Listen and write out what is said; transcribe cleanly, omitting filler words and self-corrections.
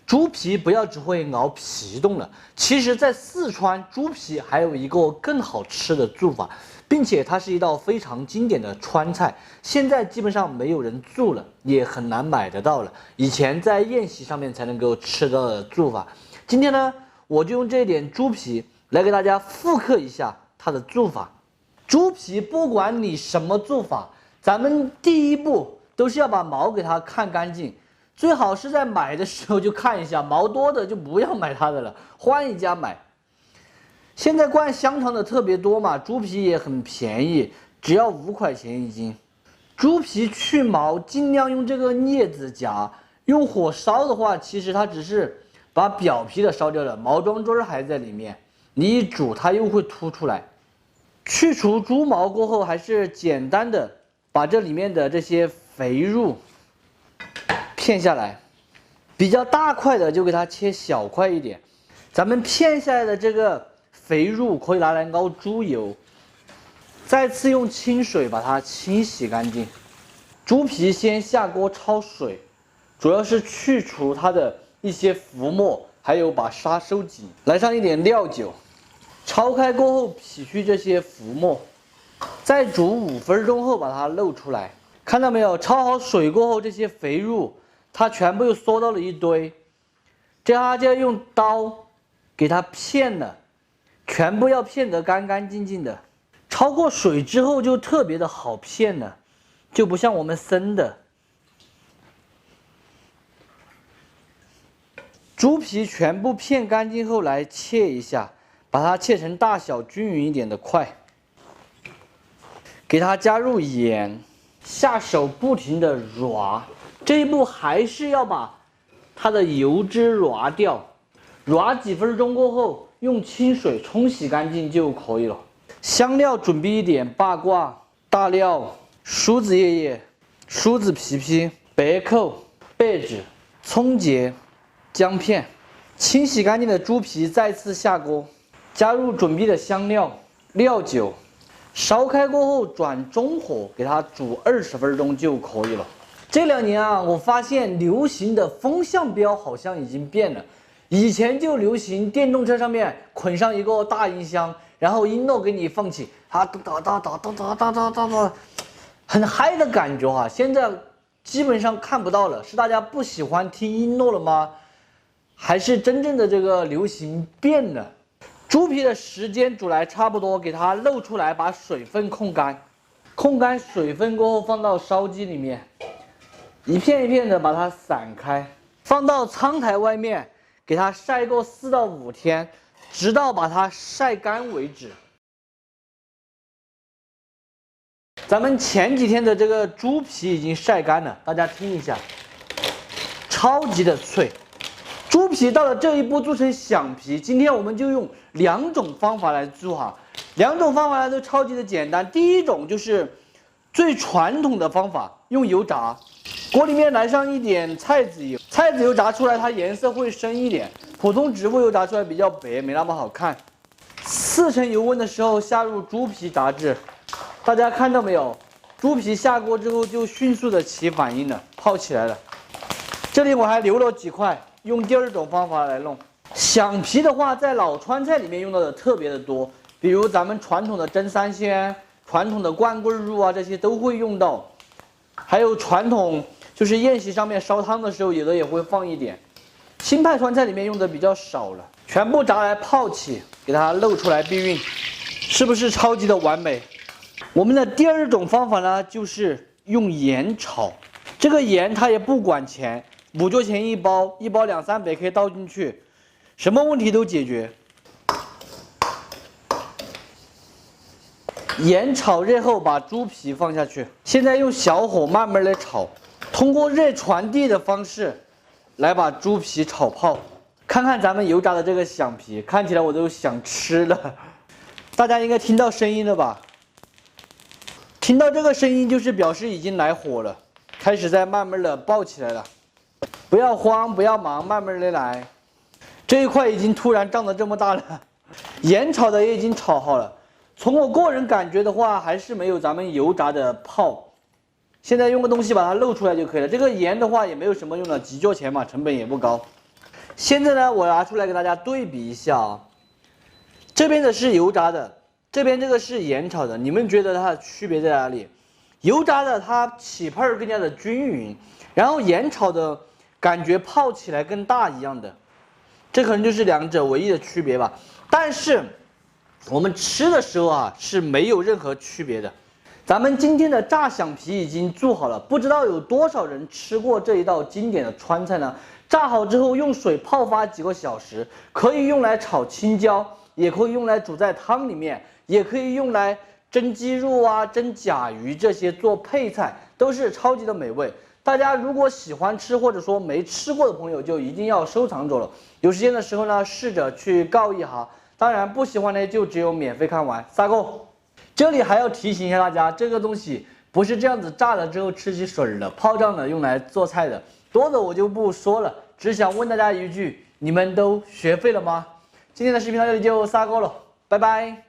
猪皮不要只会熬皮冻了，其实在四川猪皮还有一个更好吃的做法，并且它是一道非常经典的川菜，现在基本上没有人做了，也很难买得到了。以前在宴席上面才能够吃到的做法，今天呢，我就用这一点猪皮来给大家复刻一下它的做法。猪皮不管你什么做法，咱们第一步都是要把毛给它看干净。最好是在买的时候就看一下，毛多的就不要买它的了，换一家买。现在灌香肠的特别多嘛，猪皮也很便宜，只要5块钱一斤。猪皮去毛尽量用这个镊子夹，用火烧的话，其实它只是把表皮的烧掉了，毛桩汁还在里面，你一煮它又会凸出来。去除猪毛过后，还是简单的把这里面的这些肥肉片下来，比较大块的就给它切小块一点。咱们片下来的这个肥肉可以拿来熬猪油，再次用清水把它清洗干净。猪皮先下锅焯水，主要是去除它的一些浮沫，还有把沙收紧。来上一点料酒，焯开过后洗去这些浮沫，再煮5分钟后把它漏出来。看到没有？焯好水过后，这些肥肉它全部又缩到了一堆，这样就要用刀给它片了，全部要片得干干净净的。焯过水之后就特别的好片了，就不像我们生的。猪皮全部片干净后来切一下，把它切成大小均匀一点的块，给它加入盐，下手不停的揉。这一步还是要把它的油脂揉掉，揉几分钟过后，用清水冲洗干净就可以了。香料准备一点：八卦、大料、梳子叶叶、梳子皮皮、白蔻、白芷、葱节、姜片。清洗干净的猪皮再次下锅，加入准备的香料、料酒，烧开过后转中火给它煮20分钟就可以了。这2年啊，我发现流行的风向标好像已经变了。以前就流行电动车上面捆上一个大音箱，然后音乐给你放起，它哒哒哒哒哒哒哒哒哒，很嗨的感觉哈。现在基本上看不到了，是大家不喜欢听音乐了吗？还是真正的这个流行变了？猪皮的时间煮来差不多，给它漏出来，把水分控干。控干水分过后，放到烧鸡里面，一片一片的把它散开，放到苍台外面，给它晒过4到5天，直到把它晒干为止。咱们前几天的这个猪皮已经晒干了，大家听一下，超级的脆。猪皮到了这一步做成响皮，今天我们就用2种方法来做哈，2种方法都超级的简单。第一种就是最传统的方法，用油炸，锅里面来上一点菜籽油，菜籽油炸出来它颜色会深一点，普通植物油炸出来比较白，没那么好看。4成油温的时候下入猪皮炸制，大家看到没有？猪皮下锅之后就迅速的起反应了，泡起来了。这里我还留了几块，用第2种方法来弄。响皮的话，在老川菜里面用到的特别的多，比如咱们传统的蒸3鲜、传统的灌棍肉啊，这些都会用到。还有传统就是宴席上面烧汤的时候，有的也会放一点。新派川菜里面用的比较少了。全部炸来泡起，给它漏出来避孕，是不是超级的完美？我们的第2种方法呢，就是用盐炒。这个盐它也不管钱，5角钱一包，一包200-300克倒进去，什么问题都解决。盐炒热后，把猪皮放下去，现在用小火慢慢的炒，通过热传递的方式来把猪皮炒泡。看看咱们油炸的这个响皮，看起来我都想吃了。大家应该听到声音了吧？听到这个声音就是表示已经来火了，开始在慢慢的爆起来了。不要慌，不要忙，慢慢的来。这一块已经突然胀得这么大了，盐炒的也已经炒好了。从我个人感觉的话，还是没有咱们油炸的泡。现在用个东西把它漏出来就可以了。这个盐的话也没有什么用的，几角钱嘛，成本也不高。现在呢，我拿出来给大家对比一下啊，这边的是油炸的，这边这个是盐炒的，你们觉得它的区别在哪里？油炸的它起泡更加的均匀，然后盐炒的感觉泡起来更大一样的，这可能就是两者唯一的区别吧。但是我们吃的时候啊是没有任何区别的。咱们今天的炸响皮已经做好了，不知道有多少人吃过这一道经典的川菜呢？炸好之后用水泡发几个小时，可以用来炒青椒，也可以用来煮在汤里面，也可以用来蒸鸡肉啊、蒸甲鱼这些做配菜，都是超级的美味。大家如果喜欢吃或者说没吃过的朋友，就一定要收藏着了。有时间的时候呢，试着去告一下。当然不喜欢呢，就只有免费看完。撒够。这里还要提醒一下大家，这个东西不是这样子炸了之后吃起水的，泡胀了用来做菜的。多的我就不说了，只想问大家一句：你们都学会了吗？今天的视频到这里就撒够了，拜拜。